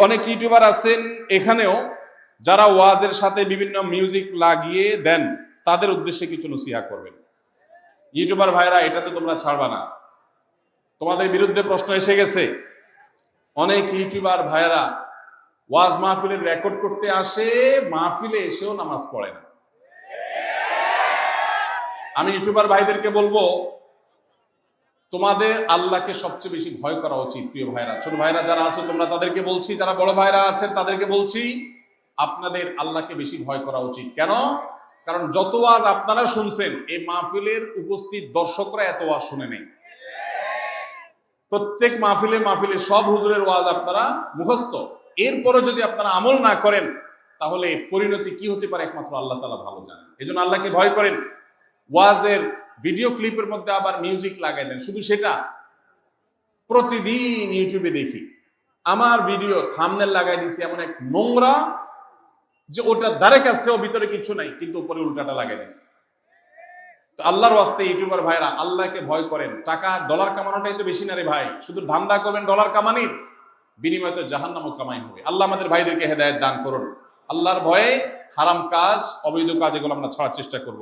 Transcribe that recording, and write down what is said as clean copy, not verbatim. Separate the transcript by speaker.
Speaker 1: অনেক ইউটিউবার আছেন এখানেও যারা ওয়াজের সাথে বিভিন্ন মিউজিক লাগিয়ে দেন, তাদের উদ্দেশ্যে কিছু নসিহা করবেন। ইউটিউবার ভাইরা, এটা তো তোমরা ছাড়বা না, তোমাদের বিরুদ্ধে প্রশ্ন এসে গেছে। অনেক ইউটিউবার ভাইরা ওয়াজ মাহফিলের রেকর্ড করতে আসে, মাহফিলে এসেও নামাজ পড়ে না। আমি ইউটিউবার ভাইদেরকে বলবো, তোমাদের আল্লাহকে সবচেয়ে বেশি ভয় করা উচিত। প্রিয় ভাইরা, ছোট ভাইরা যারা আছো তোমরা তাদেরকে বলছি, যারা বড় ভাইরা আছেন তাদেরকে বলছি, আপনাদের আল্লাহকে বেশি ভয় করা উচিত। কেন? কারণ যত ওয়াজ আপনারা শুনছেন, এই মাহফিলের উপস্থিত দর্শকরা এত ওয়াজ শুনে নেই। প্রত্যেক মাহফিলে মাহফিলে সব হুজুরের ওয়াজ আপনারা মুখস্থ। এরপরে যদি আপনারা আমল না করেন, তাহলে পরিণতি কি হতে পারে একমাত্র আল্লাহ তাআলা ভালো জানেন। এজন্য আল্লাহকে ভয় করেন। ওয়াজের ভিডিও ক্লিপের মধ্যে আবার মিউজিক লাগাই দেন, শুধু সেটা। প্রতিদিন ইউটিউবে দেখি, আমার ভিডিও থাম্বনেল লাগাই দিছি এমন এক নোংরা, যে ওটা ধারে কাছেও ভিতরে কিছু নাই, কিন্তু উপরে উল্টাটা লাগাই দিছি। তো আল্লাহর ওয়াস্তে ইউটিউবার ভাইরা, আল্লাহকে ভয় করেন। টাকা ডলার কামানোটাই তো বেশি না রে ভাই। শুধু ধান্দা করবেন ডলার কামানির, বিনিময়ে তো জাহান্নামও কামাই হবে। আল্লাহ আমাদের ভাইদেরকে হেদায়েত দান করুন। আল্লাহর ভয়ে হারাম কাজ, অবৈধ কাজ, এগুলো আমরা ছাড়ার চেষ্টা করব।